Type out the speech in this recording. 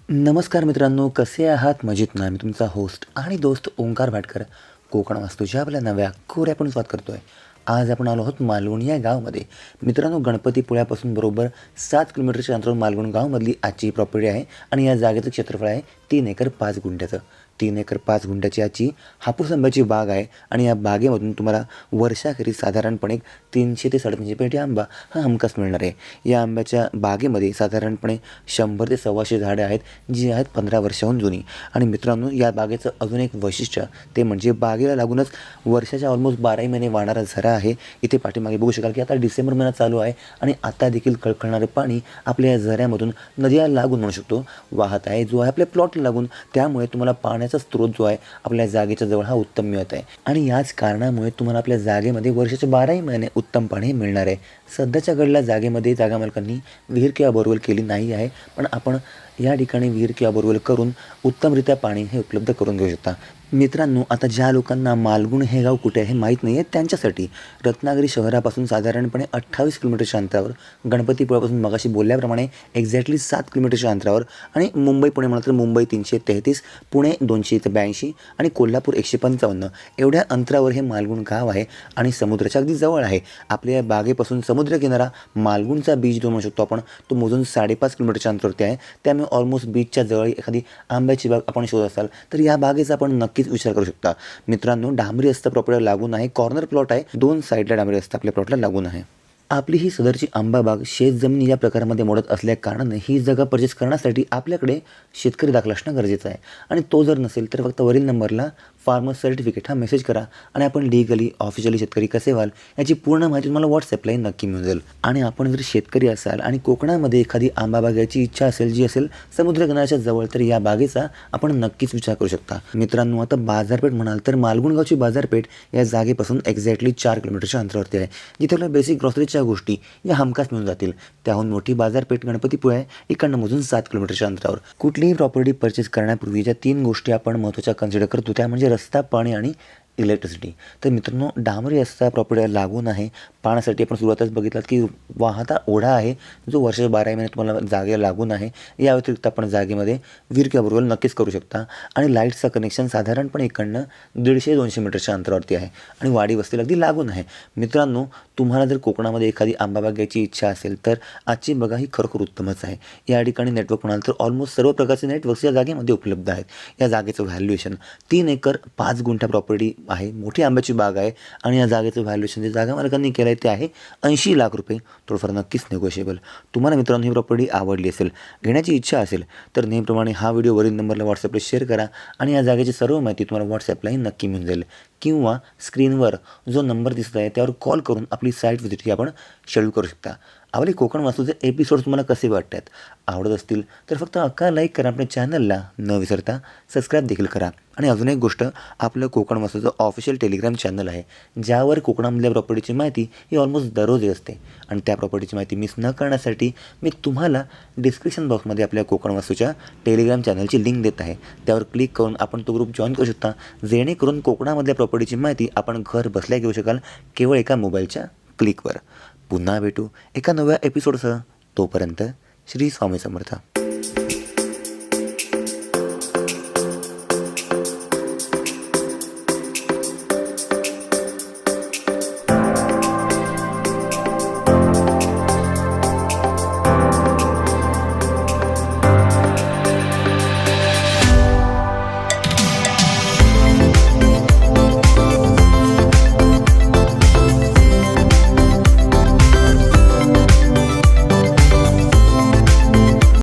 नमस्कार मित्रांनो, कसे आहात? मजेत ना? मी तुमचा होस्ट आणि दोस्त ओंकार भाटकर कोकण वास्तूच्या आपल्या नव्या खोऱ्यातून स्वागत करतो आहे. आज आपण आलो आहोत मालवण या गावामध्ये. मित्रांनो, गणपतीपुळ्यापासून बरोबर 7 किलोमीटरच्या अंतरावर मालवण गावामधली आजची प्रॉपर्टी आहे आणि या जागेचं क्षेत्रफळ आहे 3 एकर 5 गुंठ्याचं. 3 एकर 5 गुंठ्याची आजची हापूस आंब्याची बाग आहे आणि या बागेमधून तुम्हाला वर्षाखेरीज साधारणपणे 300 ते 350 पेटी आंबा हा हमखास मिळणार आहे. या आंब्याच्या बागेमध्ये साधारणपणे 100 ते 125 झाडे आहेत, जी आहेत 15 वर्षाहून जुनी. आणि मित्रांनो, या बागेचं अजून एक वैशिष्ट्य ते म्हणजे बागेला लागूनच वर्षाच्या ऑलमोस्ट 12 महिने वाहणारा झरा आहे. इथे पाठीमागे बघू शकाल की आता डिसेंबर महिना चालू आहे आणि आता देखील कळकळणारं पाणी आपल्या या झऱ्यामधून नदीला लागून म्हणू शकतो वाहत आहे, जो आहे आपल्या प्लॉटला लागून. त्यामुळे तुम्हाला पाण्याचा स्रोत जो आहे आपल्या जागेच्या जवळ हा उत्तम मिळत आहे आणि याच कारणामुळे तुम्हाला आपल्या जागेमध्ये वर्षाचे 12 महिने उत्तम पाणी मिळणार आहे. सध्याच्या घडीला जागेमध्ये जागा मालकांनी विहीर किंवा बोरवेल केली नाही आहे, पण आपण या ठिकाणी विहीर किंवा बोरवेल करून उत्तमरित्या पाणी हे उपलब्ध करून घेऊ शकता. मित्रांनो, आता ज्या लोकांना मालगुण हे गाव कुठे आहे माहीत नाही आहे, त्यांच्यासाठी रत्नागिरी शहरापासून साधारणपणे 28 किलोमीटरच्या अंतरावर, गणपतीपुळ्यापासून मगाशी बोलल्याप्रमाणे एक्झॅक्टली 7 किलोमीटरच्या अंतरावर आणि मुंबई पुणे म्हटलं तर मुंबई 333, पुणे 282 आणि कोल्हापूर 155 एवढ्या अंतरावर हे मालगुण गाव आहे आणि समुद्राच्या अगदी जवळ आहे. आपल्या बागेपासून समुद्रकिनारा मालगुणचा बीच जो म्हणू शकतो आपण, तो मोजून 5.5 किलोमीटरच्या अंतरावरती आहे. त्यामुळे ऑलमोस्ट बीचच्या जवळ एखादी आंब्याची बाग आपण शोधत असाल तर या बागेचा आपण नक्कीच विचार करू शकता. मित्रांनो, डांबरी रस्ता प्रॉपर्टीला लागून आहे, कॉर्नर प्लॉट आहे, 2 साईडला डांबरी रस्ता आपल्या प्लॉटला लागून आहे. आपली ही सदरची आंबा बाग शेतजमीन या प्रकारामध्ये मोडत असल्या कारणाने ही जागा परचेस करण्यासाठी आपल्याकडे शेतकरी दाखला असणं गरजेचं आहे आणि तो जर नसेल तर फक्त वरील नंबरला फार्मर सर्टिफिकेट हा मेसेज करा आणि आपण लीगली ऑफिशियली शेतकरी कसे व्हाल याची पूर्ण माहिती तुम्हाला व्हॉट्सॲपलाही नक्की मिळून जाईल. आणि आपण जर शेतकरी असाल आणि कोकणामध्ये एखादी आंबा बागायची इच्छा असेल जी असेल समुद्रकिनाऱ्याच्या जवळ, तर या बागेचा आपण नक्कीच विचार करू शकता. मित्रांनो, आता बाजारपेठ म्हणाल तर मालगुणगावची बाजारपेठ या जागेपासून एक्झॅक्टली 4 किलोमीटरच्या अंतरावरती आहे, जिथे आपल्या बेसिक ग्रॉसरीच्या गोष्टी या हमखास मिळून जातील. त्याहून मोठी बाजारपेठ गणपतीपुळे आहे, इकडनं मोजून 7 किलोमीटरच्या अंतरावर. कुठलीही प्रॉपर्टी परचेस करण्यापूर्वी ज्या 3 गोष्टी आपण महत्त्वाच्या कन्सिडर करतो त्या म्हणजे रस्ता, पाणी आणि इलेक्ट्रिसिटी. तर मित्रांनो, डांबरी रस्ता प्रॉपर्टीला लागून आहे. पाण्यासाठी आपण सुरुवातच बघितलात की वाहता ओढा आहे, जो वर्षाचे 12 महिने तुम्हाला जागेला लागून आहे. या व्यतिरिक्त आपण जागेमध्ये विहीर किंवा बोरवेल नक्कीच करू शकता आणि लाईटचं कनेक्शन साधारणपणे इकडनं 150-200 मीटरच्या अंतरावरती आहे आणि वाडी वस्तीला अगदी लागून आहे. मित्रांनो, तुम्हाला जर कोकणामध्ये एखादी आंबा बाग घ्यायची इच्छा असेल तर आजची बघा ही खरोखर उत्तमच आहे. या ठिकाणी नेटवर्क म्हणाल तर ऑलमोस्ट सर्व प्रकारचे नेटवर्क्स या जागेमध्ये उपलब्ध आहेत. या जागेचं व्हॅल्युएशन 3 एकर 5 गुंठा प्रॉपर्टी आहे, मोठी आंब्याची बाग आहे आणि या जागेचं व्हॅल्युएशन जे जागा मालकांनी केलं आहे ते आहे 80 लाख रुपये. थोडंफार नक्कीच निगोशिएबल. तुम्हाला मित्रांनो ही प्रॉपर्टी आवडली असेल, घेण्याची इच्छा असेल तर नेहमीप्रमाणे हा व्हिडिओ वरील नंबरला व्हॉट्सअपला शेअर करा आणि या जागेची सर्व माहिती तुम्हाला व्हॉट्सअपलाही नक्की मिळून जाईल किंवा स्क्रीनवर जो नंबर दिसत आहे त्यावर कॉल करून आपली साईट व्हिजिट ही आपण शेड्यूल करू शकता. आपले कोकण वास्तूचे एपिसोड्स तुम्हाला कसे वाटतात, आवडत असतील तर फक्त अक्का लाईक करा, आपल्या चॅनलला न विसरता सबस्क्राईब देखील करा. आणि अजून एक गोष्ट, आपलं कोकण वास्तूचं ऑफिशियल टेलिग्राम चॅनल आहे, ज्यावर कोकणामधल्या प्रॉपर्टीची माहिती ही ऑलमोस्ट दररोज असते आणि त्या प्रॉपर्टीची माहिती मिस न करण्यासाठी मी तुम्हाला डिस्क्रिप्शन बॉक्समध्ये आपल्या कोकण वास्तूच्या टेलिग्राम चॅनलची लिंक देत आहे. त्यावर क्लिक करून आपण तो ग्रुप जॉईन करू शकता, जेणेकरून कोकणामधल्या प्रॉपर्टीची माहिती आपण घर बसल्या घेऊ शकाल केवळ एका मोबाईलच्या क्लिकवर. पुन्हा भेटू एका नव्या एपिसोडसह. तोपर्यंत श्री स्वामी समर्थ.